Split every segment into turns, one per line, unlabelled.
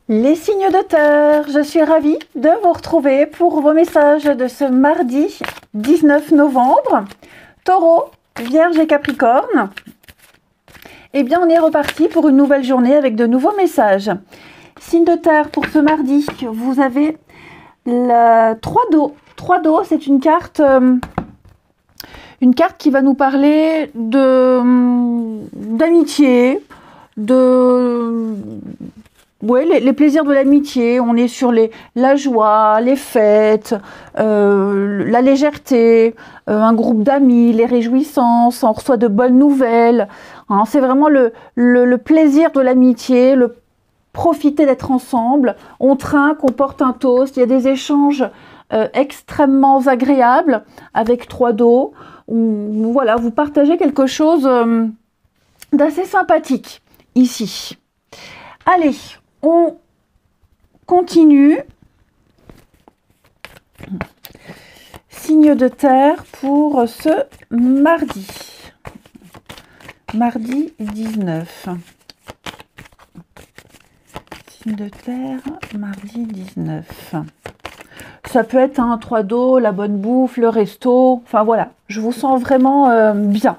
Les signes de terre, je suis ravie de vous retrouver pour vos messages de ce mardi 19 novembre. Taureau, Vierge et Capricorne. Eh bien, on est reparti pour une nouvelle journée avec de nouveaux messages. Signe de terre pour ce mardi, vous avez la 3 d'eau. 3 d'eau, c'est une carte qui va nous parler d'amitié, les plaisirs de l'amitié. On est sur la joie, les fêtes, la légèreté, un groupe d'amis, les réjouissances, on reçoit de bonnes nouvelles. Hein, c'est vraiment le plaisir de l'amitié, le profiter d'être ensemble. On trinque, on porte un toast, il y a des échanges extrêmement agréables avec 3 d'eau. Voilà, vous partagez quelque chose d'assez sympathique ici. Allez, on continue. Signe de terre pour ce mardi. Mardi 19. Signe de terre, mardi 19. Ça peut être un 3 d'eau, la bonne bouffe, le resto. Enfin voilà, je vous sens vraiment bien.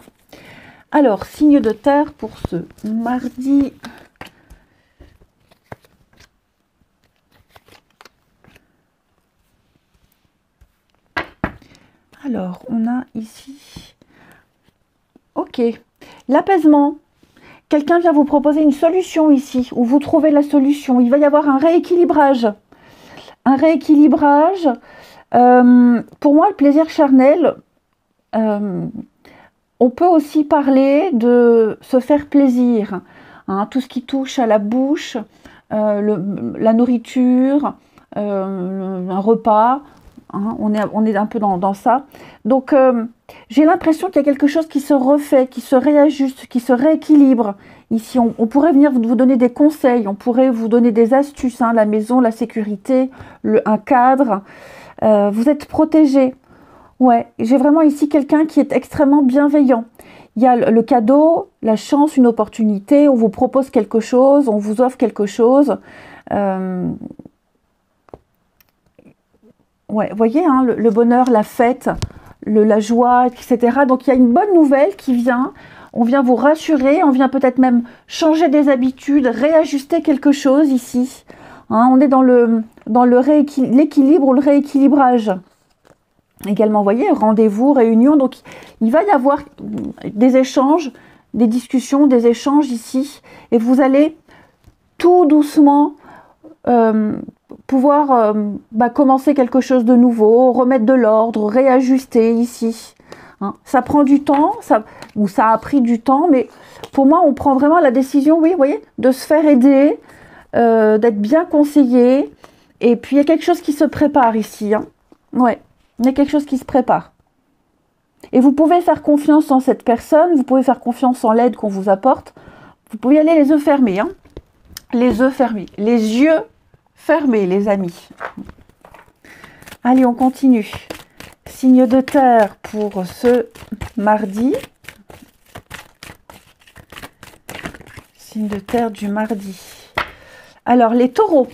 Alors, signe de terre pour ce mardi. Alors, on a ici... Ok. L'apaisement. Quelqu'un vient vous proposer une solution ici, où vous trouvez la solution. Il va y avoir un rééquilibrage. Un rééquilibrage. Pour moi, le plaisir charnel, on peut aussi parler de se faire plaisir. Hein, tout ce qui touche à la bouche, la nourriture, un repas. Hein, on est un peu dans ça. Donc, j'ai l'impression qu'il y a quelque chose qui se refait, qui se réajuste, qui se rééquilibre. Ici, on pourrait venir vous donner des conseils, on pourrait vous donner des astuces, hein, la maison, la sécurité, un cadre. Vous êtes protégé. Ouais, j'ai vraiment ici quelqu'un qui est extrêmement bienveillant. Il y a le cadeau, la chance, une opportunité, on vous propose quelque chose, on vous offre quelque chose. Ouais, vous voyez, hein, le bonheur, la fête, la joie, etc. Donc, il y a une bonne nouvelle qui vient. On vient vous rassurer, on vient peut-être même changer des habitudes, réajuster quelque chose ici. Hein, on est dans l'équilibre ou le rééquilibrage. Également, vous voyez, rendez-vous, réunion. Donc, il va y avoir des échanges, des discussions, des échanges ici. Et vous allez tout doucement pouvoir commencer quelque chose de nouveau, remettre de l'ordre, réajuster ici. Hein. Ça prend du temps, ça a pris du temps, mais pour moi, on prend vraiment la décision, oui, vous voyez, de se faire aider, d'être bien conseillé. Et puis, il y a quelque chose qui se prépare ici. Hein. Ouais, il y a quelque chose qui se prépare. Et vous pouvez faire confiance en cette personne, vous pouvez faire confiance en l'aide qu'on vous apporte. Vous pouvez y aller les yeux fermés. Hein. Les yeux fermés. Les yeux fermés, les amis. Allez, on continue. Signe de terre pour ce mardi. Signe de terre du mardi. Alors, les taureaux.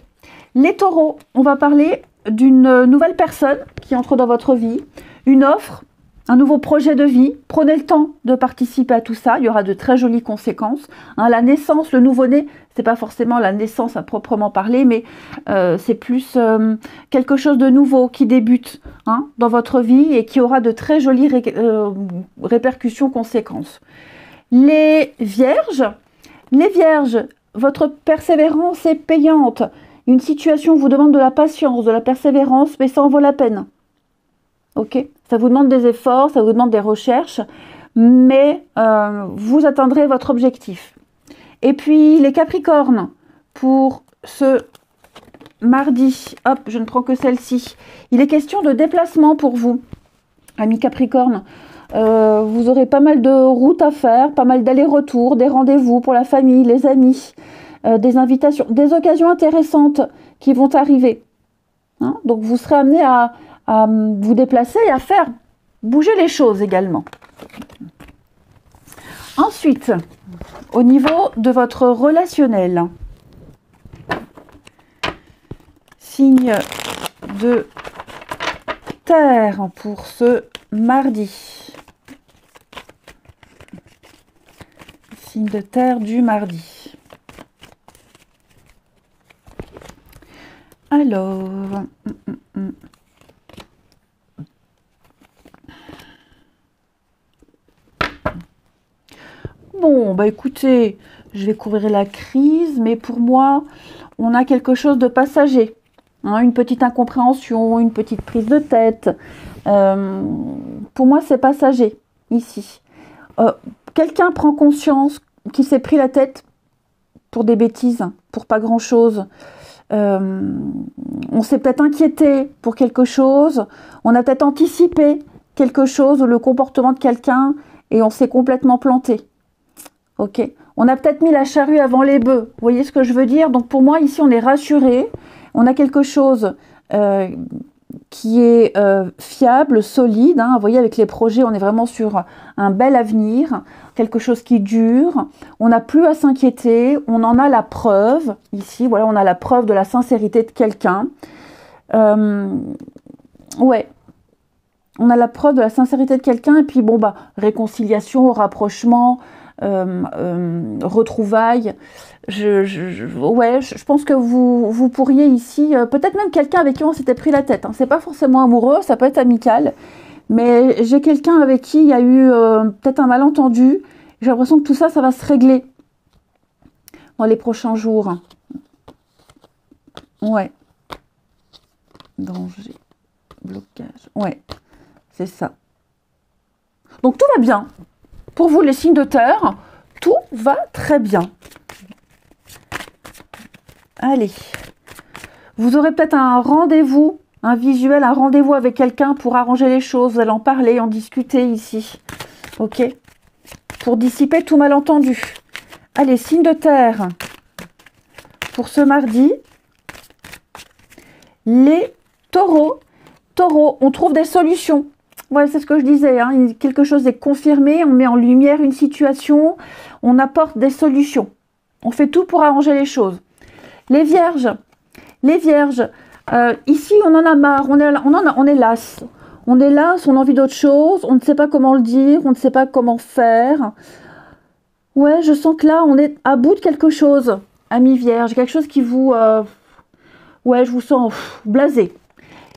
Les taureaux, on va parler d'une nouvelle personne qui entre dans votre vie. Une offre, un nouveau projet de vie. Prenez le temps de participer à tout ça. Il y aura de très jolies conséquences. Hein, la naissance, le nouveau-né, c'est pas forcément la naissance à proprement parler, mais c'est plus quelque chose de nouveau qui débute dans votre vie et qui aura de très jolies répercussions, conséquences. Les vierges, votre persévérance est payante. Une situation vous demande de la patience, de la persévérance, mais ça en vaut la peine. Ok ? Ça vous demande des efforts, ça vous demande des recherches, mais vous atteindrez votre objectif. Et puis les Capricornes, pour ce mardi, hop, je ne prends que celle-ci. Il est question de déplacement pour vous, amis Capricornes. Vous aurez pas mal de routes à faire, pas mal d'allers-retours, des rendez-vous pour la famille, les amis, des invitations, des occasions intéressantes qui vont arriver. Hein, donc vous serez amené à vous déplacer et à faire bouger les choses également. Ensuite, au niveau de votre relationnel, signes de terre pour ce mardi. Signe de terre du mardi. Alors, bon, bah écoutez, je vais couvrir la crise, mais pour moi, on a quelque chose de passager. Hein, une petite incompréhension, une petite prise de tête. Pour moi, c'est passager, ici. Quelqu'un prend conscience qu'il s'est pris la tête pour des bêtises, pour pas grand-chose. On s'est peut-être inquiété pour quelque chose. On a peut-être anticipé quelque chose, le comportement de quelqu'un, et on s'est complètement planté. Ok. On a peut-être mis la charrue avant les bœufs. Vous voyez ce que je veux dire? Donc pour moi, ici, on est rassuré. On a quelque chose qui est fiable, solide. Hein. Vous voyez, avec les projets, on est vraiment sur un bel avenir. Quelque chose qui dure. On n'a plus à s'inquiéter. On en a la preuve. Ici, voilà, on a la preuve de la sincérité de quelqu'un. Ouais. On a la preuve de la sincérité de quelqu'un. Et puis, bon, bah, réconciliation, rapprochement, retrouvailles. Je pense que vous pourriez ici, peut-être même quelqu'un avec qui on s'était pris la tête. Hein. C'est pas forcément amoureux, ça peut être amical. Mais j'ai quelqu'un avec qui il y a eu peut-être un malentendu. J'ai l'impression que tout ça, ça va se régler dans les prochains jours. Ouais. Danger. Blocage. Ouais. C'est ça. Donc tout va bien. Pour vous, les signes de terre, tout va très bien. Allez. Vous aurez peut-être un rendez-vous, un visuel, un rendez-vous avec quelqu'un pour arranger les choses. Vous allez en parler, en discuter ici. Ok? Pour dissiper tout malentendu. Allez, signes de terre. Pour ce mardi. Les taureaux. Taureaux, on trouve des solutions. Voilà, c'est ce que je disais, hein. Quelque chose est confirmé, on met en lumière une situation, on apporte des solutions. On fait tout pour arranger les choses. Les vierges, ici on en a marre, on est las. On est las, on a envie d'autre chose, on ne sait pas comment le dire, on ne sait pas comment faire. Ouais, je sens que là, on est à bout de quelque chose, amis vierges, quelque chose qui vous... ouais, je vous sens blasé.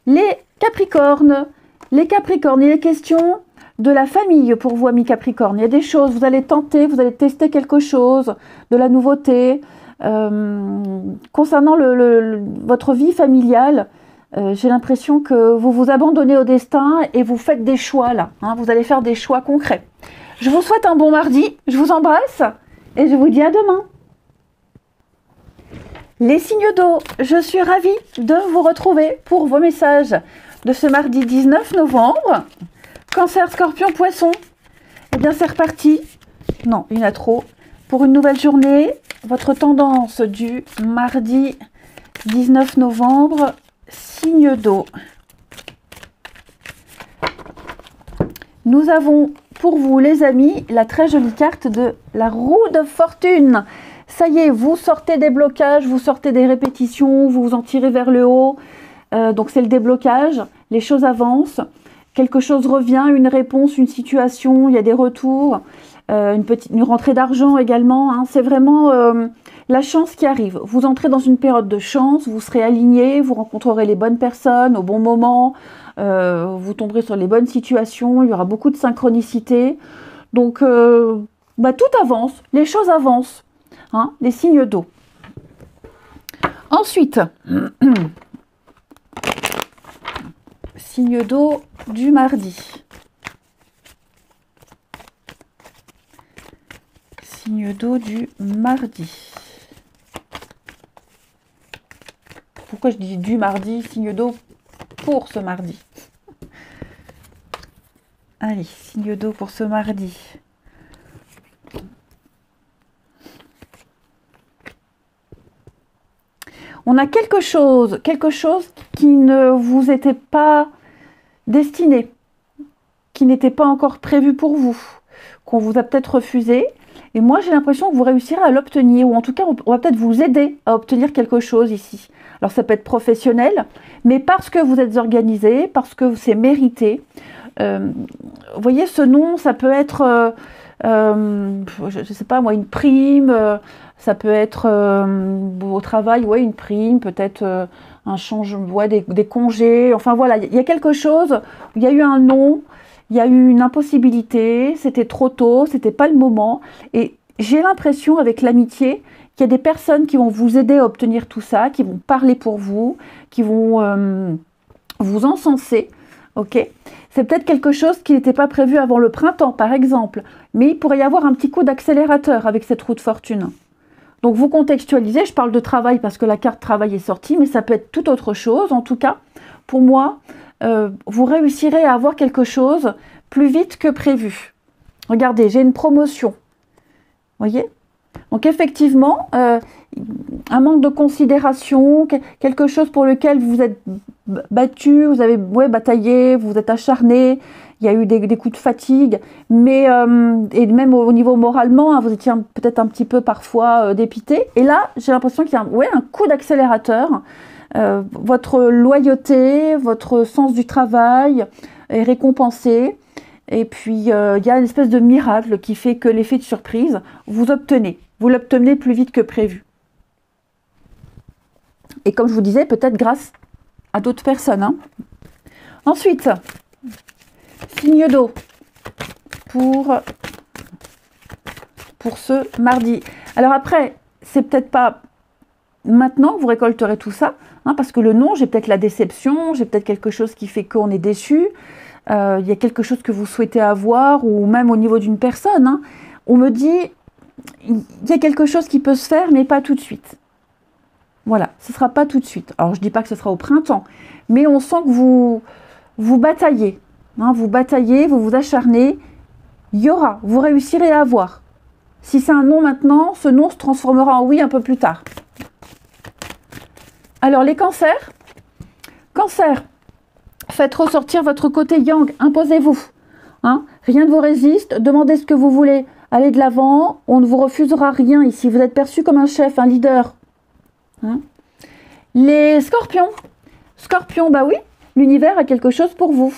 Les capricornes, il est question de la famille pour vous, amis Capricorne. Il y a des choses, vous allez tenter, vous allez tester quelque chose, de la nouveauté. Concernant votre vie familiale, j'ai l'impression que vous vous abandonnez au destin et vous faites des choix là. Hein, vous allez faire des choix concrets. Je vous souhaite un bon mardi, je vous embrasse et je vous dis à demain. Les signes d'eau, je suis ravie de vous retrouver pour vos messages de ce mardi 19 novembre. Cancer, Scorpion, Poisson. Eh bien, c'est reparti. Non, il y en a trop. Pour une nouvelle journée, votre tendance du mardi 19 novembre, signe d'eau. Nous avons pour vous, les amis, la très jolie carte de la roue de fortune. Ça y est, vous sortez des blocages, vous sortez des répétitions, vous vous en tirez vers le haut. Donc c'est le déblocage, les choses avancent, quelque chose revient, une réponse, une situation, il y a des retours, une rentrée d'argent également. Hein. C'est vraiment la chance qui arrive. Vous entrez dans une période de chance, vous serez aligné, vous rencontrerez les bonnes personnes au bon moment, vous tomberez sur les bonnes situations, il y aura beaucoup de synchronicité. Donc tout avance, les choses avancent, hein, les signes d'eau. Ensuite, signe d'eau du mardi. Signe d'eau du mardi. Pourquoi je dis du mardi? Signe d'eau pour ce mardi. Allez, signe d'eau pour ce mardi. On a quelque chose qui ne vous était pas destiné, qui n'était pas encore prévu pour vous, qu'on vous a peut-être refusé. Et moi, j'ai l'impression que vous réussirez à l'obtenir, ou en tout cas, on va peut-être vous aider à obtenir quelque chose ici. Alors, ça peut être professionnel, mais parce que vous êtes organisé, parce que c'est mérité. Vous voyez, ce nom, ça peut être, je ne sais pas moi, une prime, ça peut être au travail, ouais, une prime, peut-être un changement, ouais, des congés. Enfin, voilà, il y a quelque chose, il y a eu un nom. Il y a eu une impossibilité, c'était trop tôt, c'était pas le moment. Et j'ai l'impression avec l'amitié qu'il y a des personnes qui vont vous aider à obtenir tout ça, qui vont parler pour vous, qui vont vous encenser. Ok, c'est peut-être quelque chose qui n'était pas prévu avant le printemps, par exemple. Mais il pourrait y avoir un petit coup d'accélérateur avec cette roue de fortune. Donc vous contextualisez, je parle de travail parce que la carte travail est sortie, mais ça peut être tout autre chose. En tout cas, pour moi, vous réussirez à avoir quelque chose plus vite que prévu. Regardez, j'ai une promotion. Vous voyez? Donc effectivement, un manque de considération, quelque chose pour lequel vous êtes battu, vous avez bataillé, vous êtes acharné, il y a eu des coups de fatigue, mais et même au niveau moralement, hein, vous étiez peut-être un petit peu parfois dépité. Et là, j'ai l'impression qu'il y a un coup d'accélérateur. Votre loyauté, votre sens du travail est récompensé. Et puis, il y a une espèce de miracle qui fait que l'effet de surprise, vous l'obtenez plus vite que prévu. Et comme je vous disais, peut-être grâce à d'autres personnes. Hein. Ensuite, signe d'eau pour ce mardi. Alors après, c'est peut-être pas maintenant que vous récolterez tout ça, hein, parce que le non, j'ai peut-être la déception, j'ai peut-être quelque chose qui fait qu'on est déçu, il y a quelque chose que vous souhaitez avoir, ou même au niveau d'une personne, hein, on me dit, il y a quelque chose qui peut se faire, mais pas tout de suite. Voilà, ce ne sera pas tout de suite. Alors, je ne dis pas que ce sera au printemps, mais on sent que vous bataillez, hein, vous vous acharnez, il y aura, vous réussirez à avoir. Si c'est un non maintenant, ce non se transformera en oui un peu plus tard. Alors, les cancers. Cancer, faites ressortir votre côté yang, imposez-vous. Hein, rien ne vous résiste, demandez ce que vous voulez. Allez de l'avant, on ne vous refusera rien ici. Vous êtes perçu comme un chef, un leader. Hein. Les scorpions. Scorpion, bah oui, l'univers a quelque chose pour vous.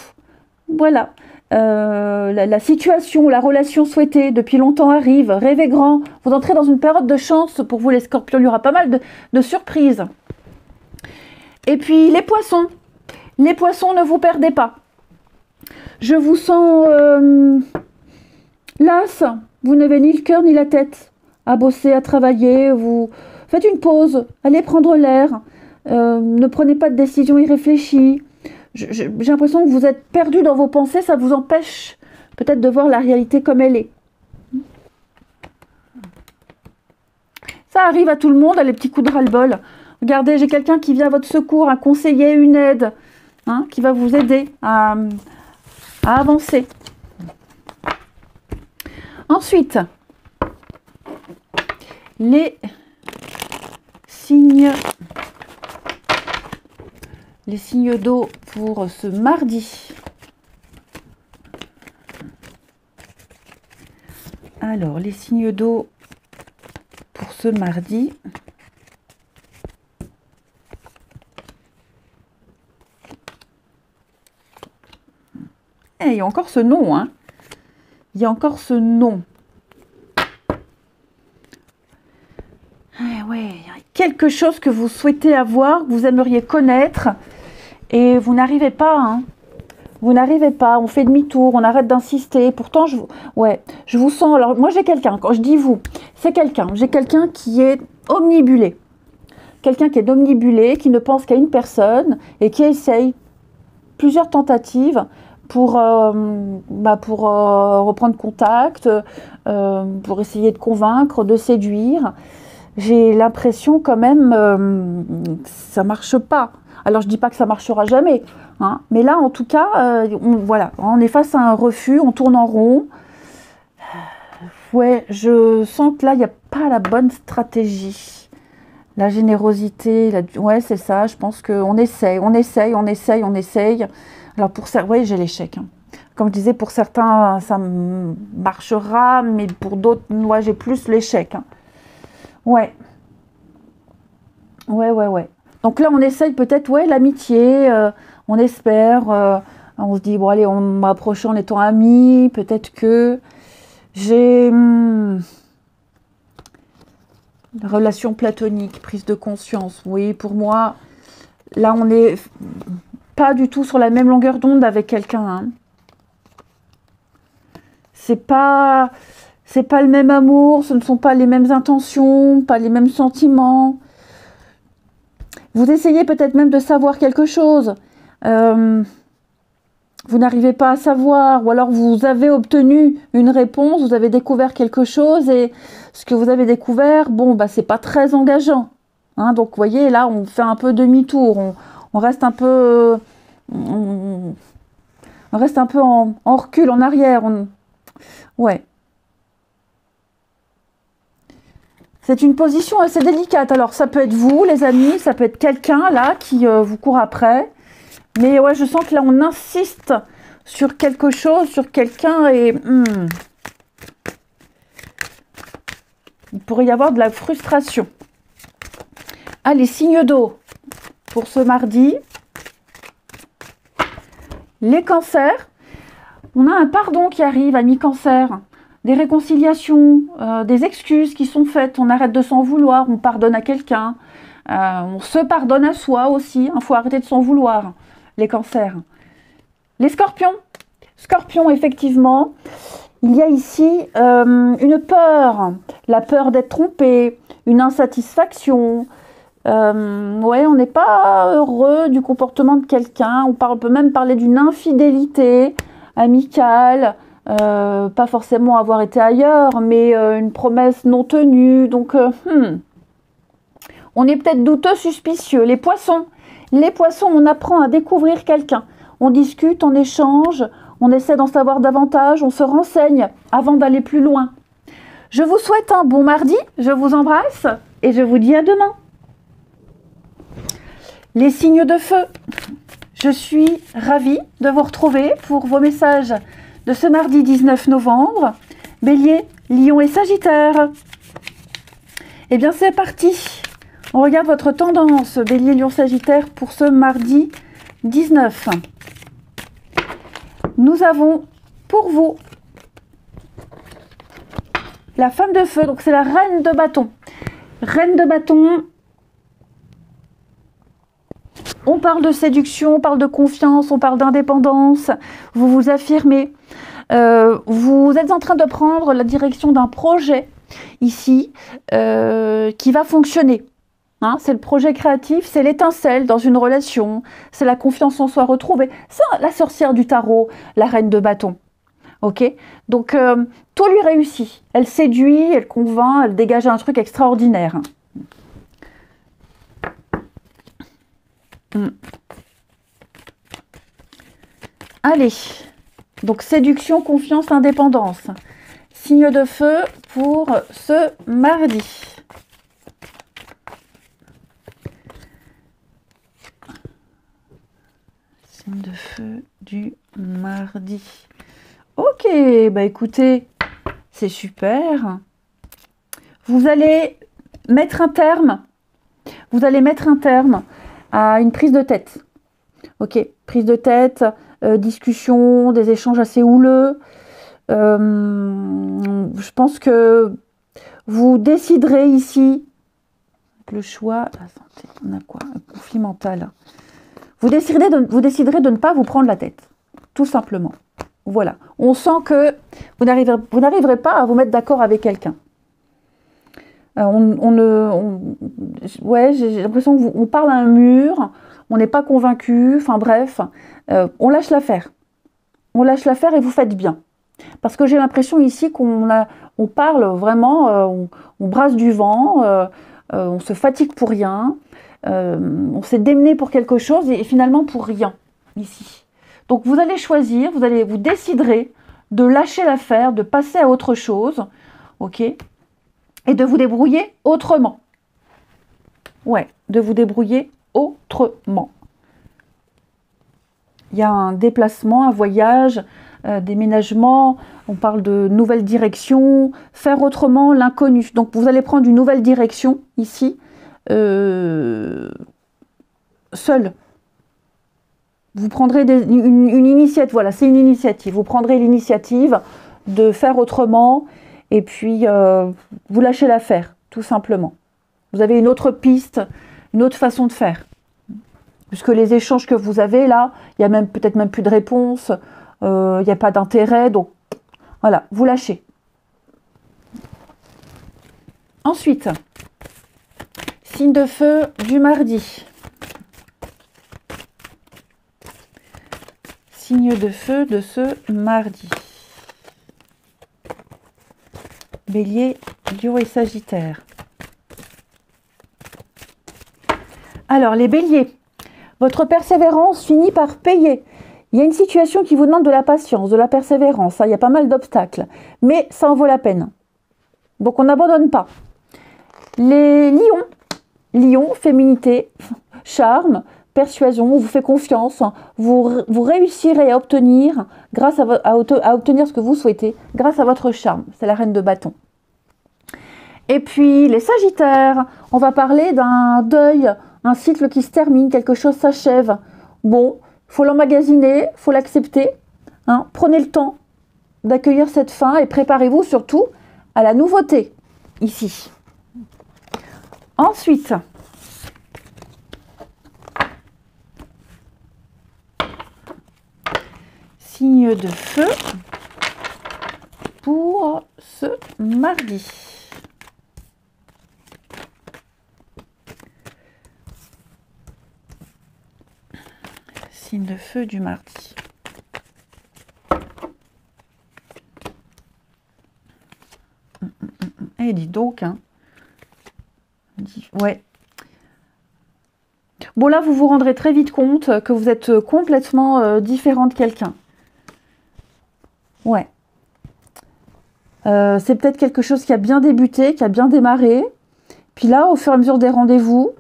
Voilà. La situation, la relation souhaitée depuis longtemps arrive. Rêvez grand. Vous entrez dans une période de chance pour vous les scorpions. Il y aura pas mal de surprises. Et puis les poissons. Les poissons, ne vous perdez pas. Je vous sens las. Vous n'avez ni le cœur ni la tête à bosser, à travailler. Vous faites une pause. Allez prendre l'air. Ne prenez pas de décision irréfléchie. J'ai l'impression que vous êtes perdu dans vos pensées. Ça vous empêche peut-être de voir la réalité comme elle est. Ça arrive à tout le monde, les petits coups de ras-le-bol. Regardez, j'ai quelqu'un qui vient à votre secours, un conseiller, une aide, hein, qui va vous aider à avancer. Ensuite, les signes d'eau pour ce mardi. Alors, les signes d'eau pour ce mardi. Il y a encore ce nom, hein. Il y a encore ce nom. Ouais, il y a quelque chose que vous souhaitez avoir, que vous aimeriez connaître, et vous n'arrivez pas, hein. Vous n'arrivez pas, on fait demi-tour, on arrête d'insister. Pourtant, je vous sens. Alors, moi, j'ai quelqu'un, quand je dis vous, c'est quelqu'un. J'ai quelqu'un qui est omnibulé. Quelqu'un qui est omnibulé, qui ne pense qu'à une personne et qui essaye plusieurs tentatives pour reprendre contact, pour essayer de convaincre, de séduire. J'ai l'impression quand même que ça ne marche pas. Alors, je ne dis pas que ça ne marchera jamais, hein, mais là, en tout cas, on est face à un refus, on tourne en rond. Ouais, je sens que là, il n'y a pas la bonne stratégie. La générosité, ouais, c'est ça, je pense qu'on essaye. Alors, pour ça, ouais, j'ai l'échec. Hein. Comme je disais, pour certains, ça marchera, mais pour d'autres, moi, j'ai plus l'échec. Hein. Ouais. Ouais. Donc là, on essaye peut-être, ouais, l'amitié, on espère, on se dit, bon, allez, on m'approche en étant amis, peut-être que j'ai une relation platonique, prise de conscience. Oui, pour moi, là, on n'est pas du tout sur la même longueur d'onde avec quelqu'un. Hein. C'est pas le même amour, ce ne sont pas les mêmes intentions, pas les mêmes sentiments. Vous essayez peut-être même de savoir quelque chose. Vous n'arrivez pas à savoir, ou alors vous avez obtenu une réponse, vous avez découvert quelque chose, et ce que vous avez découvert, bon, bah, c'est pas très engageant. Hein, donc, vous voyez, là, on fait un peu demi-tour, on reste un peu, on reste un peu en recul, en arrière. Ouais. C'est une position assez délicate. Alors, ça peut être vous, les amis, ça peut être quelqu'un, là, qui vous court après. Mais ouais, je sens que là, on insiste sur quelque chose, sur quelqu'un, et il pourrait y avoir de la frustration. Allez, signe d'eau pour ce mardi. Les cancers. On a un pardon qui arrive, amis cancer. Des réconciliations, des excuses qui sont faites. On arrête de s'en vouloir, on pardonne à quelqu'un. On se pardonne à soi aussi. Il faut arrêter de s'en vouloir. Les cancers. Les scorpions. Scorpions, effectivement, il y a ici une peur. La peur d'être trompé, une insatisfaction. Ouais, on n'est pas heureux du comportement de quelqu'un. On peut même parler d'une infidélité amicale. Pas forcément avoir été ailleurs, mais une promesse non tenue. Donc, on est peut-être douteux, suspicieux. Les poissons, on apprend à découvrir quelqu'un. On discute, on échange, on essaie d'en savoir davantage, on se renseigne avant d'aller plus loin. Je vous souhaite un bon mardi, je vous embrasse et je vous dis à demain. Les signes de feu, je suis ravie de vous retrouver pour vos messages de ce mardi 19 novembre. Bélier, Lion et Sagittaire. Eh bien, c'est parti. On regarde votre tendance, Bélier, Lion, Sagittaire, pour ce mardi 19. Nous avons pour vous la femme de feu, donc c'est la reine de bâton. Reine de bâton, on parle de séduction, on parle de confiance, on parle d'indépendance, vous vous affirmez. Vous êtes en train de prendre la direction d'un projet ici qui va fonctionner. Hein, c'est le projet créatif, c'est l'étincelle dans une relation, c'est la confiance en soi retrouvée. C'est la sorcière du tarot, la reine de bâton. Ok, donc tout lui réussit. Elle séduit, elle convainc, elle dégage un truc extraordinaire. Allez, donc séduction, confiance, indépendance. Signe de feu pour ce mardi. Signe de feu du mardi. Ok, bah écoutez, c'est super. Vous allez mettre un terme. À une prise de tête. Ok, prise de tête, discussion, des échanges assez houleux. Je pense que vous déciderez ici le choix. La santé, on a quoi? Un conflit mental. Vous déciderez de ne pas vous prendre la tête, tout simplement. Voilà. On sent que vous n'arriverez pas à vous mettre d'accord avec quelqu'un. J'ai l'impression qu'on parle à un mur, on n'est pas convaincu, enfin bref, on lâche l'affaire. On lâche l'affaire et vous faites bien. Parce que j'ai l'impression ici qu'on parle vraiment, on brasse du vent, on se fatigue pour rien, on s'est démené pour quelque chose et finalement pour rien ici. Donc vous allez choisir, vous déciderez de lâcher l'affaire, de passer à autre chose, ok ? Et de vous débrouiller autrement. Ouais, de vous débrouiller autrement. Il y a un déplacement, un voyage, déménagement, on parle de nouvelle direction, faire autrement, l'inconnu. Donc vous allez prendre une nouvelle direction ici, seul. Vous prendrez une initiative, voilà, c'est une initiative. Vous prendrez l'initiative de faire autrement et puis vous lâchez l'affaire, tout simplement. Vous avez une autre piste, une autre façon de faire. Puisque les échanges que vous avez là, il n'y a même peut-être même plus de réponse, il n'y a pas d'intérêt, donc voilà, vous lâchez. Ensuite, signe de feu du mardi. Signe de feu de ce mardi. Bélier, Lion et Sagittaire. Alors, les béliers, votre persévérance finit par payer. Il y a une situation qui vous demande de la patience, de la persévérance. Il y a pas mal d'obstacles, mais ça en vaut la peine. Donc, on n'abandonne pas. Les lions, lion, féminité, charme, persuasion, on vous fait confiance, vous réussirez à obtenir, à obtenir ce que vous souhaitez, grâce à votre charme. C'est la reine de bâton. Et puis, les sagittaires, on va parler d'un deuil, un cycle qui se termine, quelque chose s'achève. Bon, il faut l'emmagasiner, il faut l'accepter. Hein. Prenez le temps d'accueillir cette fin et préparez-vous surtout à la nouveauté, ici. Ensuite, signe de feu pour ce mardi. Signe de feu du mardi. Eh, dis donc, hein. Ouais. Bon, là, vous vous rendrez très vite compte que vous êtes complètement différent de quelqu'un. Ouais. C'est peut-être quelque chose qui a bien débuté, qui a bien démarré. Puis là, au fur et à mesure des rendez-vous,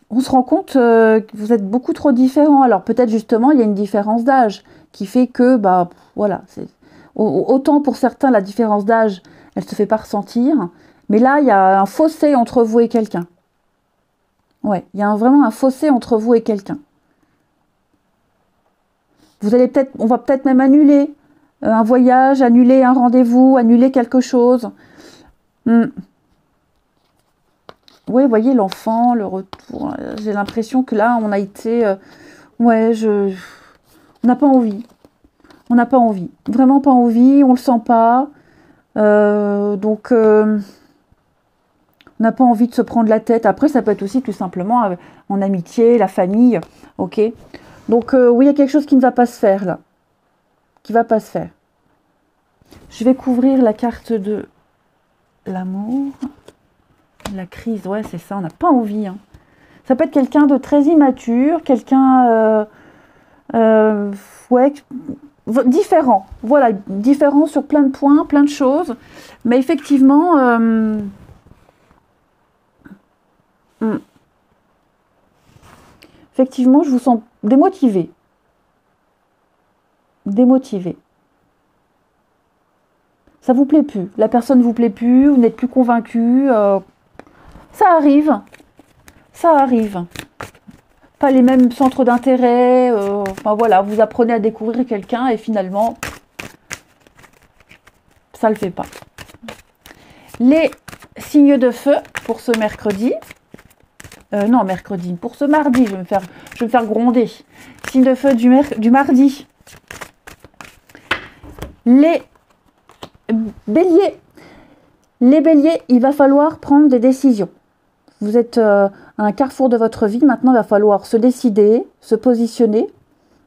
on se rend compte que vous êtes beaucoup trop différents. Alors peut-être justement, il y a une différence d'âge qui fait que, bah, voilà. Autant pour certains, la différence d'âge, elle ne se fait pas ressentir. Mais là, il y a un fossé entre vous et quelqu'un. Ouais, il y a vraiment un fossé entre vous et quelqu'un. Vous allez peut-être, on va peut-être même annuler un voyage, annuler un rendez-vous, annuler quelque chose. Oui, vous voyez l'enfant, le retour. J'ai l'impression que là, on a été... ouais, on n'a pas envie. On n'a pas envie. Vraiment pas envie, on le sent pas. Donc... on n'a pas envie de se prendre la tête. Après, ça peut être aussi tout simplement en amitié, la famille. Ok. Donc, oui, il y a quelque chose qui ne va pas se faire là. Qui ne va pas se faire. Je vais couvrir la carte de l'amour. La crise, ouais, c'est ça. On n'a pas envie. Hein. Ça peut être quelqu'un de très immature, quelqu'un... ouais, différent. Voilà, différent sur plein de points, plein de choses. Mais effectivement... effectivement, je vous sens démotivé. Démotivé. Ça vous plaît plus. La personne ne vous plaît plus, vous n'êtes plus convaincu. Ça arrive. Ça arrive. Pas les mêmes centres d'intérêt. Enfin voilà, vous apprenez à découvrir quelqu'un et finalement, ça ne le fait pas. Les signes de feu pour ce mercredi. Non, mercredi. Pour ce mardi, je vais me faire gronder. Signe de feu du mardi. Les béliers. Les béliers, il va falloir prendre des décisions. Vous êtes à un carrefour de votre vie. Maintenant, il va falloir se décider, se positionner.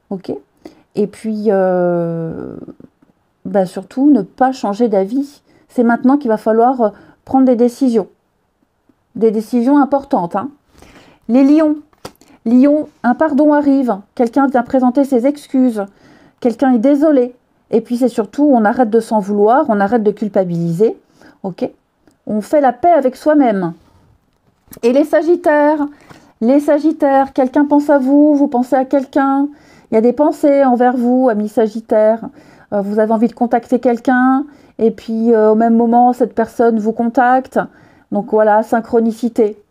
Ok. Et puis, bah surtout, ne pas changer d'avis. C'est maintenant qu'il va falloir prendre des décisions. Des décisions importantes, hein. Les lions. Lion, un pardon arrive. Quelqu'un vient présenter ses excuses. Quelqu'un est désolé. Et puis c'est surtout, on arrête de s'en vouloir, on arrête de culpabiliser. Ok. On fait la paix avec soi-même. Et les sagittaires, quelqu'un pense à vous, vous pensez à quelqu'un. Il y a des pensées envers vous, amis Sagittaire. Vous avez envie de contacter quelqu'un et puis au même moment, cette personne vous contacte. Donc voilà, synchronicité.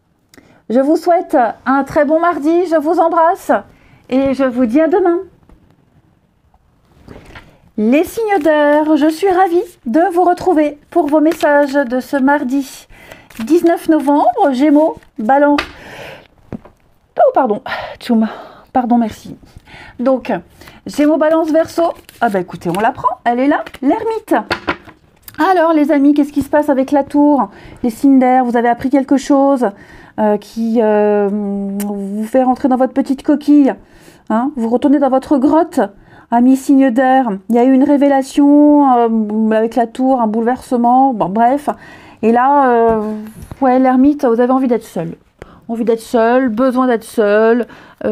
Je vous souhaite un très bon mardi, je vous embrasse et je vous dis à demain. Les signes d'air, je suis ravie de vous retrouver pour vos messages de ce mardi 19 novembre, Gémeaux, Balance. Oh pardon, tchoum, pardon, merci. Donc, Gémeaux, Balance, Verseau. Ah bah écoutez, on la prend, elle est là, l'ermite. Alors les amis, qu'est-ce qui se passe avec la tour? Les signes d'air, vous avez appris quelque chose qui vous fait rentrer dans votre petite coquille. Hein, vous retournez dans votre grotte. Amis signe d'air, il y a eu une révélation avec la tour, un bouleversement, bon, bref. Et là, ouais, l'ermite, vous avez envie d'être seul. Envie d'être seul, besoin d'être seul. Vous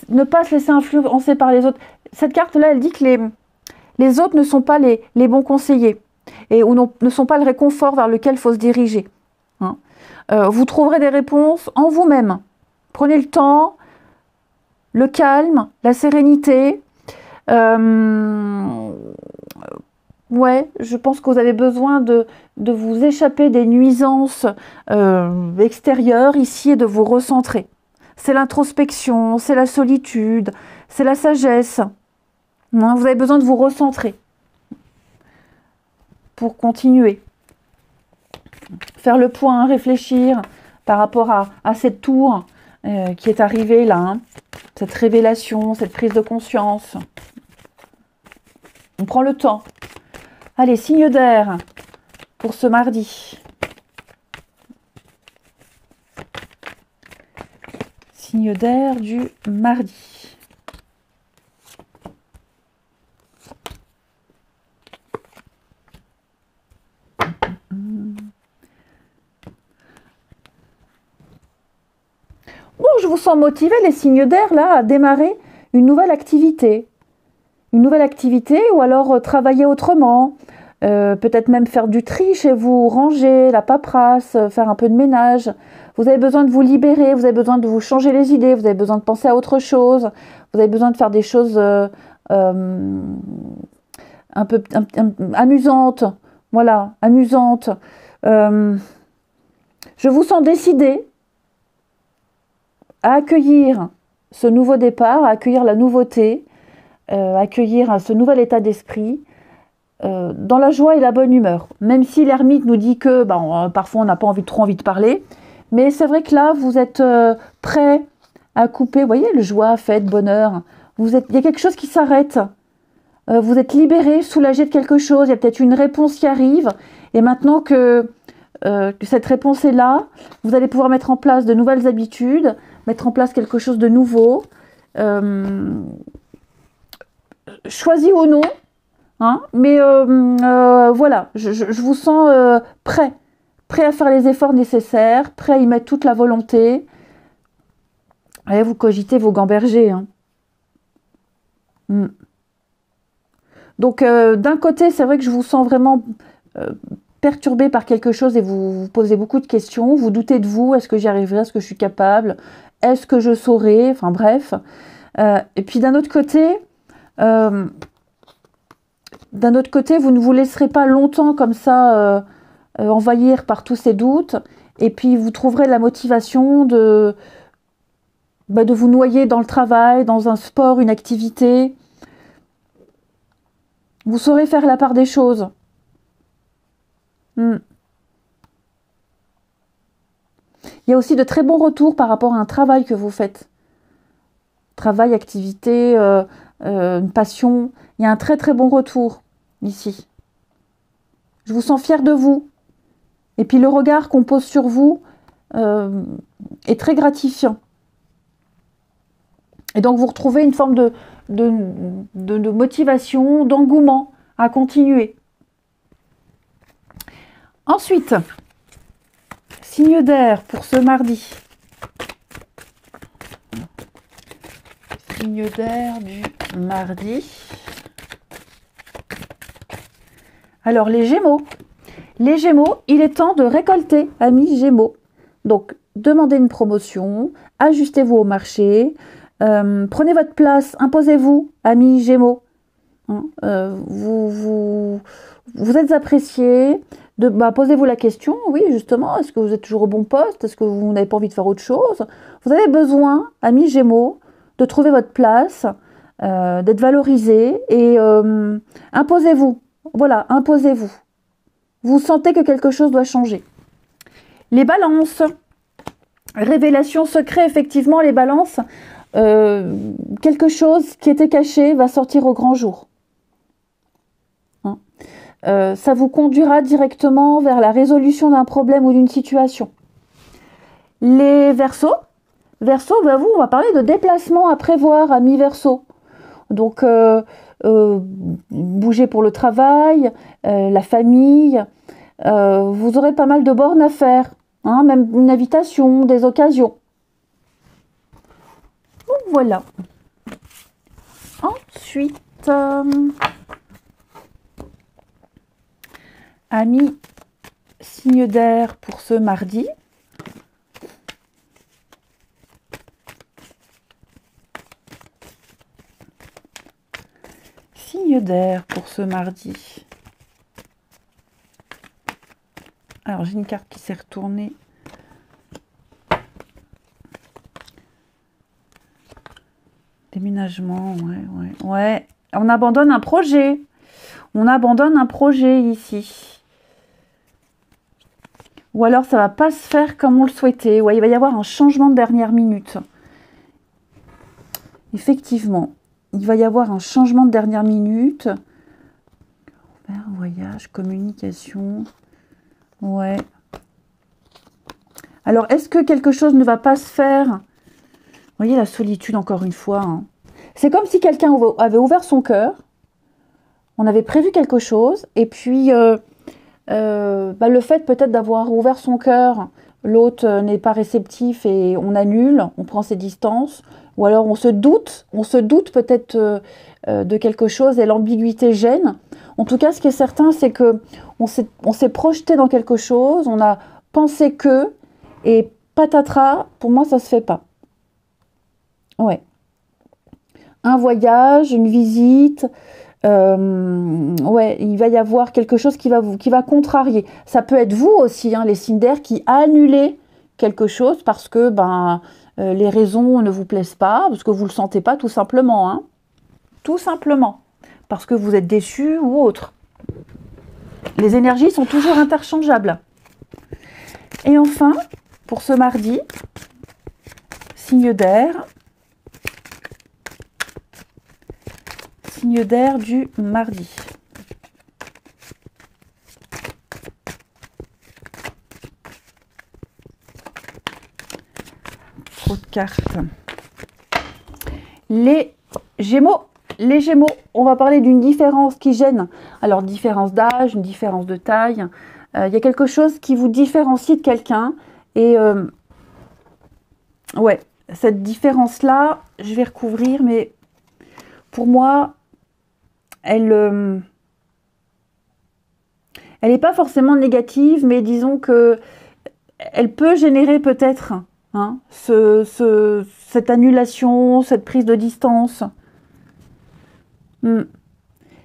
ne pas se laisser influencer par les autres. Cette carte-là, elle dit que les autres ne sont pas les bons conseillers et ou ne sont pas le réconfort vers lequel il faut se diriger. Hein. Vous trouverez des réponses en vous-même. Prenez le temps, le calme, la sérénité. Ouais, je pense que vous avez besoin de vous échapper des nuisances extérieures ici et de vous recentrer. C'est l'introspection, c'est la solitude, c'est la sagesse. Hein, vous avez besoin de vous recentrer pour continuer. Faire le point, réfléchir par rapport à cette tour qui est arrivée là. Hein, cette révélation, cette prise de conscience. On prend le temps. Allez, signe d'air pour ce mardi. Signe d'air du mardi. Bon, je vous sens motivé, les signes d'air, là, à démarrer une nouvelle activité. Une nouvelle activité ou alors travailler autrement. Peut-être même faire du tri chez vous, ranger, la paperasse, faire un peu de ménage. Vous avez besoin de vous libérer, vous avez besoin de vous changer les idées, vous avez besoin de penser à autre chose, vous avez besoin de faire des choses un peu amusantes. Voilà, amusantes. Je vous sens décidé à accueillir ce nouveau départ, à accueillir la nouveauté, accueillir ce nouvel état d'esprit dans la joie et la bonne humeur. Même si l'ermite nous dit que parfois on n'a pas trop envie de parler, mais c'est vrai que là vous êtes prêt à couper, vous voyez, le joie, fête, bonheur. Il y a quelque chose qui s'arrête. Vous êtes libéré, soulagé de quelque chose, il y a peut-être une réponse qui arrive, et maintenant que cette réponse est là, vous allez pouvoir mettre en place de nouvelles habitudes, mettre en place quelque chose de nouveau, choisi ou non, hein, mais voilà, je vous sens prêt à faire les efforts nécessaires, prêt à y mettre toute la volonté. Et vous cogitez vos gambergers. Hein. Donc d'un côté, c'est vrai que je vous sens vraiment perturbé par quelque chose et vous posez beaucoup de questions, vous doutez de vous, est-ce que j'y arriverai, est-ce que je suis capable, est-ce que je saurai, enfin bref. Et puis d'un autre côté, vous ne vous laisserez pas longtemps comme ça envahir par tous ces doutes, et puis vous trouverez la motivation de vous noyer dans le travail, dans un sport, une activité. Vous saurez faire la part des choses. Il y a aussi de très bons retours par rapport à un travail que vous faites. Travail, activité, une passion. Il y a un très très bon retour ici. Je vous sens fière de vous. Et puis le regard qu'on pose sur vous est très gratifiant. Et donc vous retrouvez une forme de motivation, d'engouement à continuer. Ensuite, signe d'air pour ce mardi. Signe d'air du mardi. Alors les Gémeaux. Les Gémeaux, il est temps de récolter, amis Gémeaux. Donc demandez une promotion, ajustez-vous au marché, prenez votre place, imposez-vous, amis Gémeaux. Hein, vous êtes apprécié. Posez-vous la question, oui, justement, est-ce que vous êtes toujours au bon poste? Est-ce que vous n'avez pas envie de faire autre chose? Vous avez besoin, amis Gémeaux, de trouver votre place, d'être valorisé et imposez-vous. Voilà, imposez-vous. Vous sentez que quelque chose doit changer. Les balances. Révélation secret, effectivement, les balances. Quelque chose qui était caché va sortir au grand jour. Hein, ça vous conduira directement vers la résolution d'un problème ou d'une situation. Les Verseaux. Verseau, vous, on va parler de déplacement à prévoir, amis Verseau. Donc, bouger pour le travail, la famille. Vous aurez pas mal de bornes à faire. Hein, même une invitation, des occasions. Donc, voilà. Ensuite, amis signe d'air pour ce mardi. Signe d'air pour ce mardi. Alors, j'ai une carte qui s'est retournée. Déménagement, ouais. On abandonne un projet. On abandonne un projet ici. Ou alors, ça va pas se faire comme on le souhaitait. Ouais, il va y avoir un changement de dernière minute. Effectivement, il va y avoir un changement de dernière minute. Voyage, communication... Ouais. Alors, est-ce que quelque chose ne va pas se faire? Vous voyez la solitude encore une fois. Hein. C'est comme si quelqu'un avait ouvert son cœur. On avait prévu quelque chose. Et puis, le fait peut-être d'avoir ouvert son cœur, l'autre n'est pas réceptif et on annule, on prend ses distances. Ou alors on se doute peut-être de quelque chose et l'ambiguïté gêne. En tout cas, ce qui est certain, c'est que on s'est projeté dans quelque chose, on a pensé que, et patatras, pour moi, ça se fait pas. Ouais. Un voyage, une visite, ouais, il va y avoir quelque chose qui va contrarier. Ça peut être vous aussi, hein, les signes d'air, qui annulez quelque chose parce que les raisons ne vous plaisent pas, parce que vous ne le sentez pas tout simplement. Hein. Tout simplement. Parce que vous êtes déçu ou autre. Les énergies sont toujours interchangeables. Et enfin, pour ce mardi, signe d'air. Signe d'air du mardi. Trop de cartes. Les Gémeaux. Les Gémeaux, on va parler d'une différence qui gêne. Alors, différence d'âge, une différence de taille. Il y a quelque chose qui vous différencie de quelqu'un. Et ouais, cette différence-là, je vais recouvrir, mais pour moi, elle n'est pas forcément négative, mais disons que elle peut générer peut-être hein, cette annulation, cette prise de distance. Il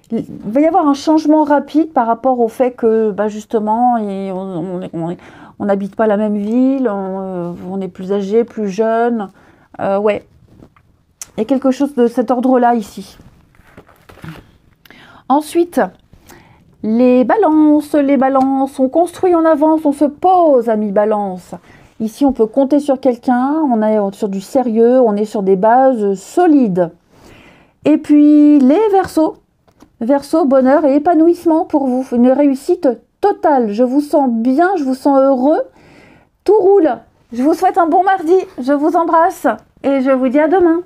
va y avoir un changement rapide par rapport au fait que justement on n'habite pas la même ville, on est plus âgé, plus jeune. Ouais, il y a quelque chose de cet ordre-là ici. Ensuite, les balances, on construit en avance, on se pose, amis balance. Ici, on peut compter sur quelqu'un, on est sur du sérieux, on est sur des bases solides. Et puis, les Verseaux. Verseau, bonheur et épanouissement pour vous. Une réussite totale. Je vous sens bien, je vous sens heureux. Tout roule. Je vous souhaite un bon mardi. Je vous embrasse et je vous dis à demain.